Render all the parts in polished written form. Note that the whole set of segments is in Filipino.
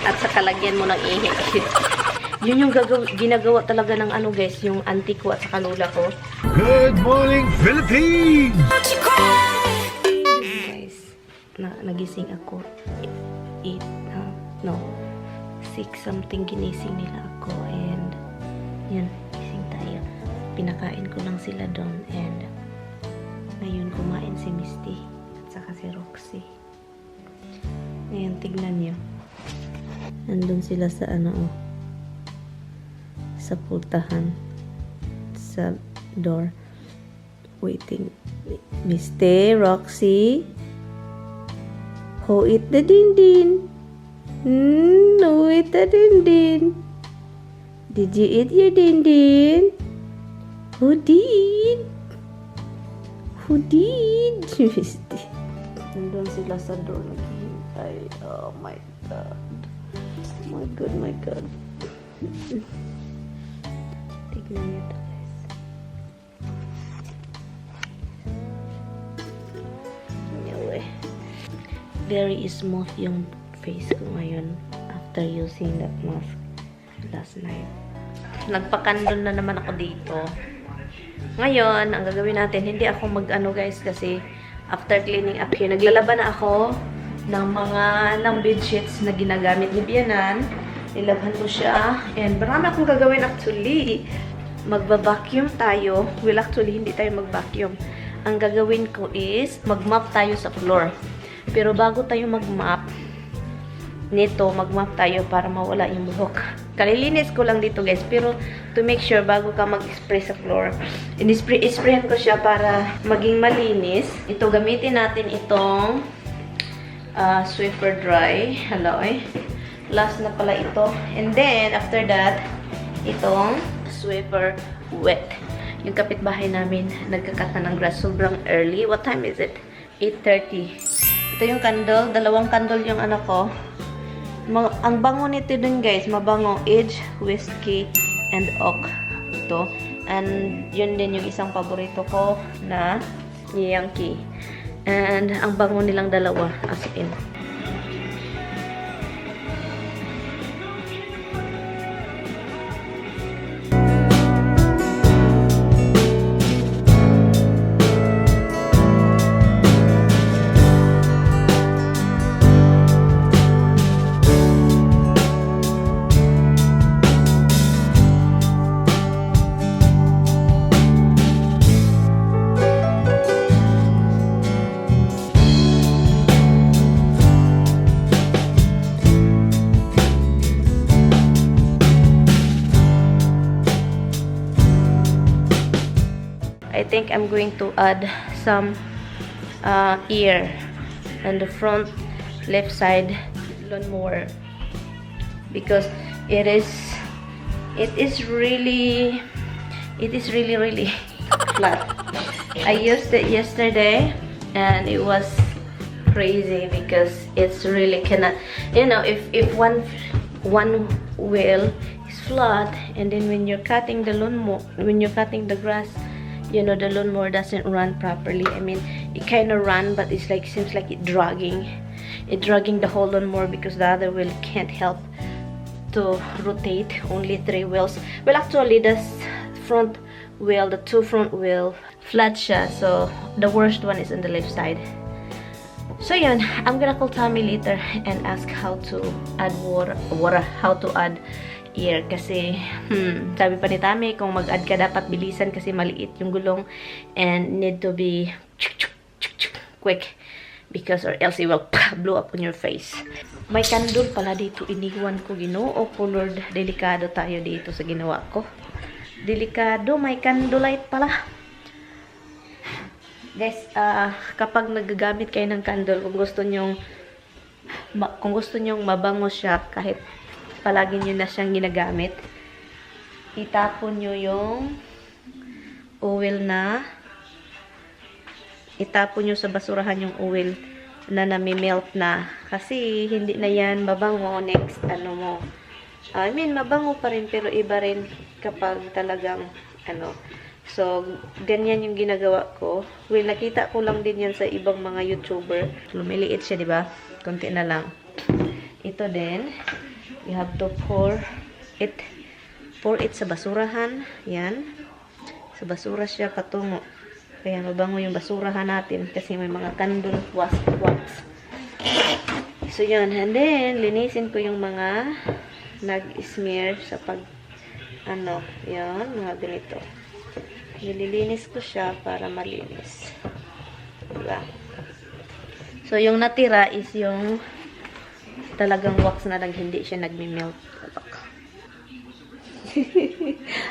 At saka lagyan mo ng ihi. Yun yung ginagawa talaga ng ano guys, yung auntie ko at saka lola ko. Good morning, Philippines! Guys, nagising ako. 6 something ginising nila ako. And, yun, gising tayo. Pinakain ko lang sila doon. And, ngayon kumain si Misty at saka si Roxy. Ngayon, tignan nyo. Nandun sila sa sa pultahan. Sa door. Waiting. Misty, Roxy. Who eat the din-din? Who eat the din-din? Did you eat your din-din? Who did? Who did? Misty. Nandun sila sa door naghihintay. Oh my God. My God, my God. Tignan niyo ito, guys. Anyway. Very smooth yung face ko ngayon after using that mask last night. Nagpakandol na naman ako dito. Ngayon, ang gagawin natin, hindi ako guys, kasi after cleaning up here, naglalaba na ako ng ng bedsheets na ginagamit ni Bianan. Nilabhan ko siya. And marami akong gagawin actually. Magba-vacuum tayo. Well, actually, hindi tayo mag-vacuum. Ang gagawin ko is, mag-mop tayo sa floor. Pero bago tayo mag-mop, mag-mop tayo para mawala yung buhok. Kalilinis ko lang dito guys, pero to make sure bago ka mag-spray sa floor, sprayan ko siya para maging malinis. Ito, gamitin natin itong Swiffer Dry. Hello eh. Last na pala ito. And then, after that, itong Swiffer Wet. Yung kapitbahay namin, nagkakat na ng grass. Sobrang early. What time is it? 8:30. Ito yung candle. Dalawang candle yung ko. Ang bango nito dun guys, mabango. Age, whiskey, and oak. Ito. And yun din yung isang paborito ko na Yankee. And ang bango nilang dalawa, as in. I think I'm going to add some ear on the front left side lawnmower because it is really flat. I used it yesterday and it was crazy because it's really cannot, if one wheel is flat, and then when you're cutting the the grass, the lawnmower doesn't run properly. I mean, it kind of run, but it's like, seems like it's dragging the whole lawnmower because the other wheel can't help to rotate. Only 3 wheels. Well, actually, the front wheel, the 2 front wheel, flat siya. So the worst one is on the left side. So yun, I'm gonna call Tommy later and ask how to add how to add ear, kasi sabi pa ni Tami, kung mag-add ka dapat bilisan kasi maliit yung gulong and need to be quick because or else it will blow up on your face. May candle pala dito, iniwan ko, Ginoo ko Lord, delikado tayo dito sa ginawa ko. Delikado, may candlelight pala. Guys, kapag nagagamit kayo ng candle, kung gusto nyong mabango siya, kahit palagi nyo na siyang ginagamit, itapon nyo yung oil itapon nyo sa basurahan yung oil na nami-melt na. Kasi hindi na yan mabango next I mean, mabango pa rin, pero iba rin kapag talagang So, ganyan yung ginagawa ko. Well, nakita ko lang din yan sa ibang mga YouTuber. Lumiliit siya, di ba? Konti na lang. Ito din. You have to pour it sa basurahan. Yan. Sa basura siya patungo. Kaya mabango yung basurahan natin kasi may mga candle wax. So yun. And then, linisin ko yung mga nag-smear sa yun, mga ganito. Nililinis ko siya para malinis. Diba? So, yung natira is yung talagang wax na lang, hindi siya nagme-melt.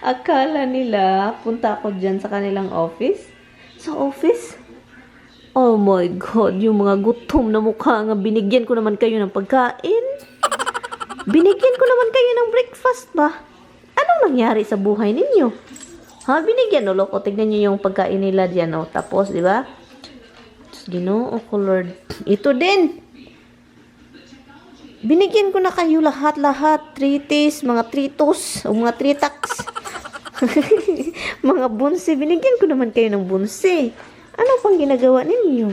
Akala nila, punta ako dyan sa kanilang office. Sa office? Oh my God, yung mga gutom na mukha nga, binigyan ko naman kayo ng pagkain. Binigyan ko naman kayo ng breakfast ba? Anong nangyari sa buhay ninyo? Ha, binigyan, no, loko. Tignan nyo yung pagkain nila dyan, no. Tapos, di ba? Ginoo ko, Lord. Ito din. Binigyan ko na kayo lahat-lahat. Tritis, mga tritos, o mga tritax. Mga bunsi. Binigyan ko naman kayo ng bunsi. Ano pang ginagawa ninyo?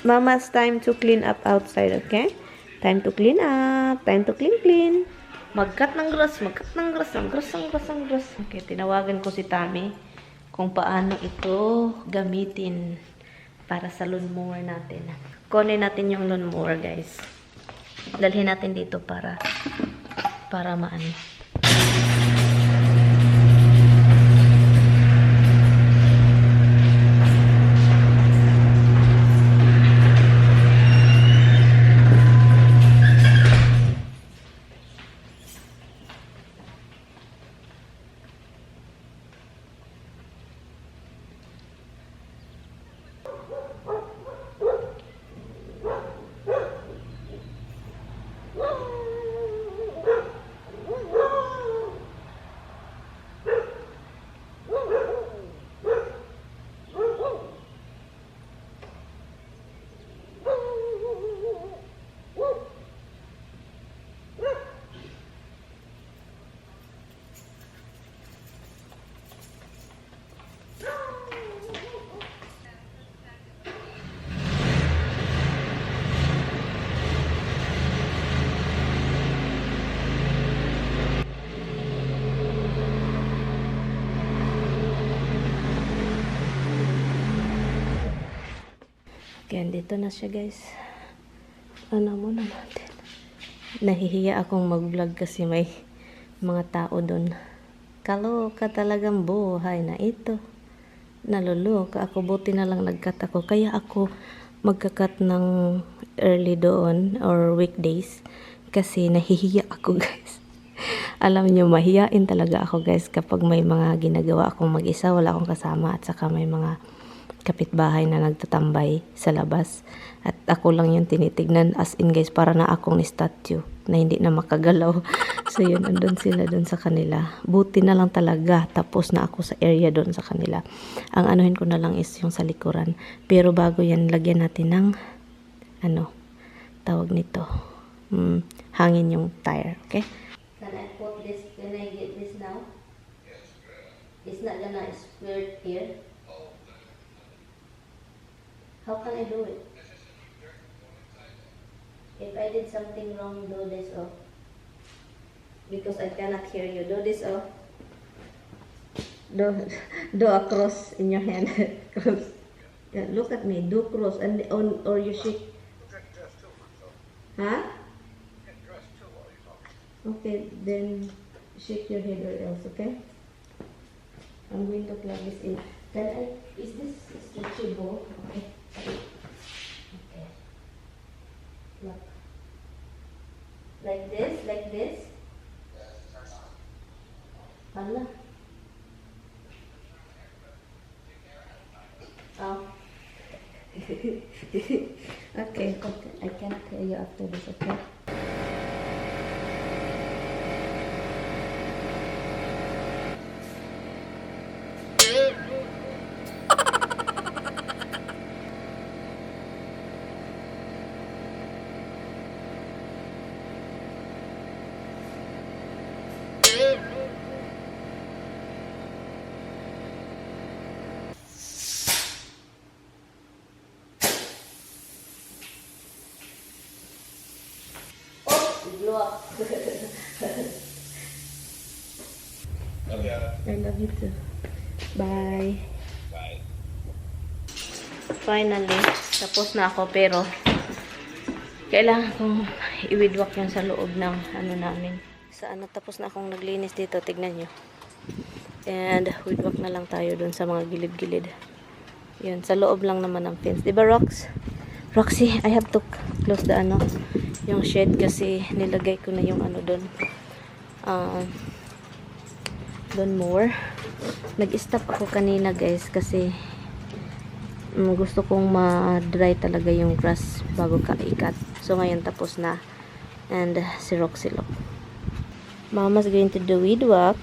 Mama's time to clean up outside, okay? Time to clean up. Time to clean. Magkat ng grass. Okay, tinawagan ko si Tami kung paano ito gamitin para sa lawnmower natin. Kunin natin yung lawnmower, guys. Dalhin natin dito para maano. Yan, dito na siya, guys. Ano muna natin. Nahihiya akong mag-vlog kasi may mga tao doon. Kaloka talagang buhay na ito. Naluluka ako. Buti na lang nag-cut ako. Kaya ako magka-cut ng early doon or weekdays. Kasi nahihiya ako, guys. Alam nyo, mahiyain talaga ako, guys, kapag may mga ginagawa akong mag-isa, wala akong kasama, at saka may mga kapitbahay na nagtatambay sa labas. At ako lang yung tinitignan, as in, guys, para na akong statue na hindi na makagalaw. So yun, andun sila dun sa kanila. Buti na lang talaga, tapos na ako sa area dun sa kanila. Ang anuhin ko na lang is yung sa likuran. Pero bago yan, lagyan natin ng tawag nito, hangin yung tire, okay? Can I put this, can I get this now? It's not gonna squirt here. How can I do it? If I did something wrong, do this off. Because I cannot hear you. Do this off. Do a cross in your hand. Cross. Yeah, look at me. Do cross and or you shake. Huh? Okay, then shake your head or else. Okay. I'm going to plug this in. Can I? Is this stretchable? Okay. Okay. Look. Like this, like this. Hala. Oh. Okay, I cannot hear you after this, okay? Widwak. I love you too. Bye. Bye. Finally, tapos na ako pero kailangan kong i-widwak yan sa loob ng ano namin. Tapos na akong naglinis dito, tignan nyo. And widwak na lang tayo dun sa mga gilid-gilid. Yun, sa loob lang naman ng fence. Diba, Roxy, I have to close the yung shed kasi nilagay ko na yung dun. Doon more. Nag-stop ako kanina guys kasi gusto kong ma-dry talaga yung grass bago ka ikat. So ngayon tapos na. And si Roxy look. Mama's going to do weed walk.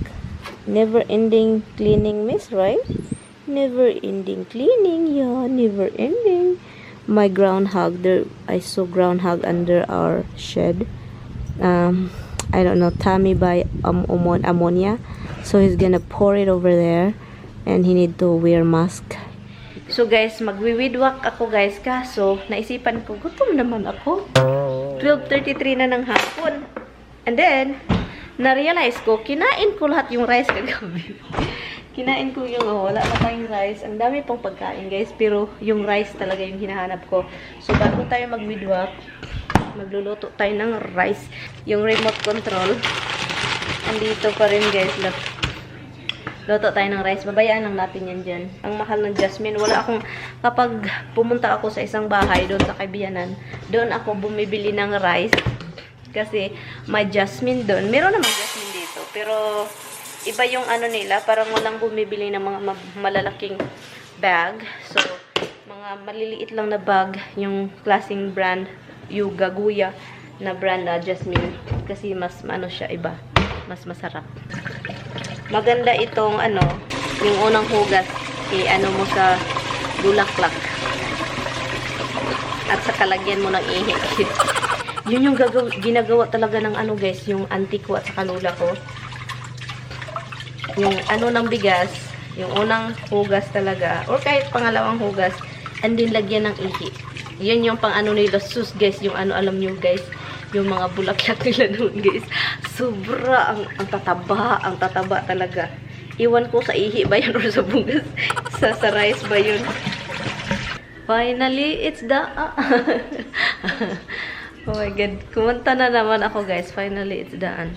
Never ending cleaning miss, right? Never ending cleaning, yeah, never ending. My groundhog, I saw groundhog under our shed. I don't know, Tommy by ammonia. So he's gonna pour it over there and he need to wear mask. So guys, magwi-weedwalk ako guys, kaso naisipan ko, gutom naman ako. 12:33 na ng hapon. And then, na-realize ko, kinain ko lahat yung rice kagabi. Kinain ko yung, wala na tayong rice. Ang dami pang pagkain guys, pero yung rice talaga yung hinahanap ko. So bago tayo mag-weedwalk, magluluto tayo ng rice. Yung remote control, andito pa rin guys. Luto tayo ng rice. Babayaan lang natin yan dyan. Ang mahal ng jasmine. Wala akong, kapag pumunta ako sa isang bahay doon sa Kaibiyanan, doon ako bumibili ng rice. Kasi may jasmine doon. Meron naman jasmine dito. Pero iba yung nila. Parang walang bumibili ng mga malalaking bag. So, mga maliliit lang na bag. Yung klaseng brand, yung Gaguya na brand na jasmine. Kasi mas siya iba. Mas masarap. Maganda itong yung unang hugas mo sa bulaklak at sa kalagyan mo ng ihi. Yun yung ginagawa talaga ng guys, yung auntie ko at sa kalula ko. Yung ng bigas, yung unang hugas talaga or kahit pangalawang hugas, and then lagyan ng ihi. Yun yung pang nila sus guys, yung alam nyo guys, yung mga bulaklak nila noon guys. Sobra ang tataba talaga. Iwan ko sa ihi ba yan or sa bugas? sa rice ba yun? Finally, it's the oh my god, kumanta na naman ako guys. Finally, it's done.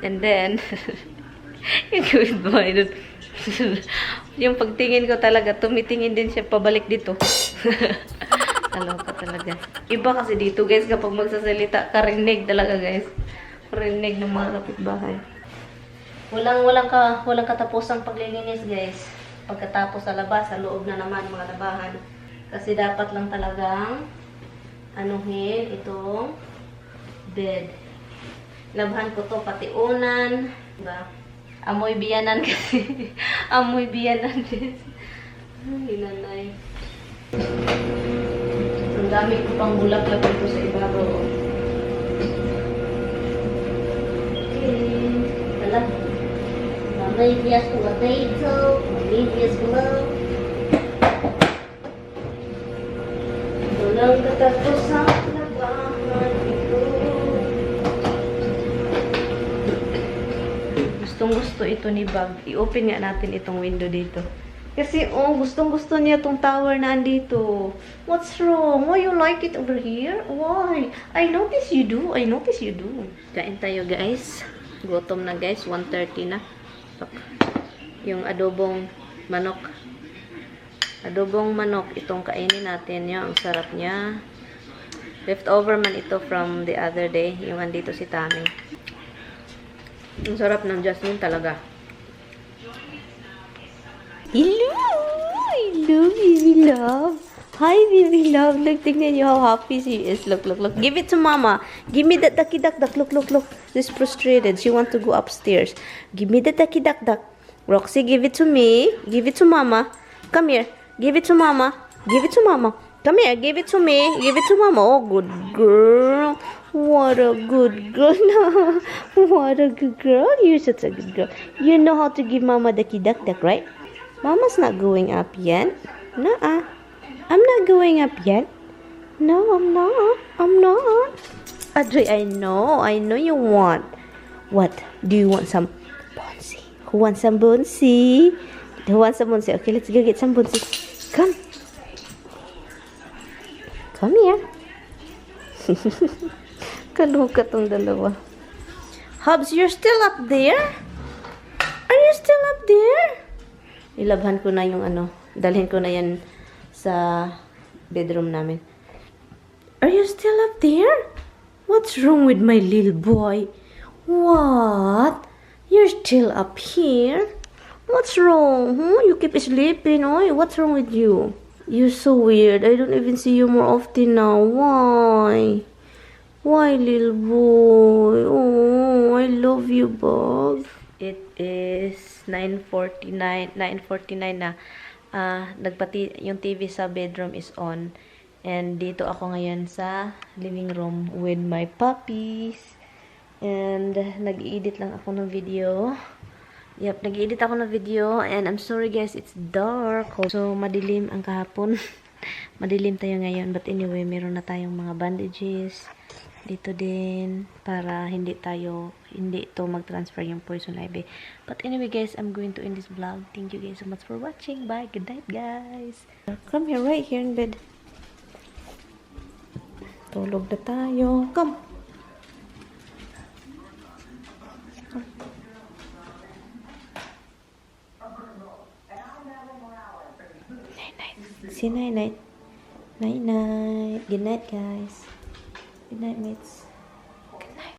And then yung goodbye dun. Yung pagtingin ko talaga, tumitingin din siya pabalik dito. Kaloka talaga. Iba kasi dito guys, kapag magsasalita, karinig talaga guys. Karinig ng mga kapitbahay. Walang katapusang paglilinis guys. Pagkatapos sa labas, sa loob na naman mga labahan. Kasi dapat lang talagang itong bed. Labahan ko to pati unan. Diba? Amoy biyanan kasi. Amoy biyanan guys. Ay, nanay. Ang dami ko pang bulaklak dito sa ibabaw. Okay. Alam. Mamaybias potato. Mamaybias below. Walang katapusang labahan ito. Gustong-gusto ito ni Bob. I-open nga natin itong window dito. Kasi, gustong-gusto niya tong tower na andito. What's wrong? Why you like it over here? Why? I notice you do. I notice you do. Kain tayo, guys. Gutom na, guys. 1:30 na. Yung adobong manok. Adobong manok. Itong kainin natin. Yung ang sarap niya. Leftover man ito from the other day. Yung andito si Tami. Ang sarap ng jasmine talaga. Hello, baby love. Hi, baby love. Look, tignan niyo how happy she is. Look. Give it to mama. Give me that ducky duck. Look. She's frustrated. She wants to go upstairs. Give me the ducky duck. Roxy, give it to me. Give it to mama. Come here. Give it to mama. Give it to mama. Come here. Give it to me. Give it to mama. Oh, good girl. What a good girl. What a good girl. You're such a good girl. You know how to give mama ducky duck, right? Mama's not going up yet. Nuh-uh. I'm not going up yet. No, I'm not. Audrey, I know you want. What? Do you want some bonsai? Who wants some bonsai? Who wants some bonsai? Okay, let's go get some bonsai. Come. Come here. Kaluka tong dalawa. Hubs, you're still up there? Are you still up there? Ilabhan ko na yung ano. Dalhin ko na yan sa bedroom namin. Are you still up there? What's wrong with my little boy? What? You're still up here? What's wrong? Huh? You keep sleeping. Oy, what's wrong with you? You're so weird. I don't even see you more often now. Why? Why, little boy? Oh, I love you, Bob. It is 9:49 na. Yung TV sa bedroom is on. And dito ako ngayon sa living room with my puppies. And nag-edit lang ako ng video. Yep, nag-edit ako ng video. And I'm sorry guys, it's dark. So, madilim ang kahapon. Madilim tayo ngayon. But anyway, meron na tayong mga bandages. Dito din. Para hindi ito mag-transfer yung poison ivy. But anyway guys, I'm going to end this vlog. Thank you guys so much for watching. Bye. Good night guys. Come here, right here in bed. Tulog na tayo. Come. Night-night. See night-night. Night-night. Good night, guys. Good night, mates. Good night.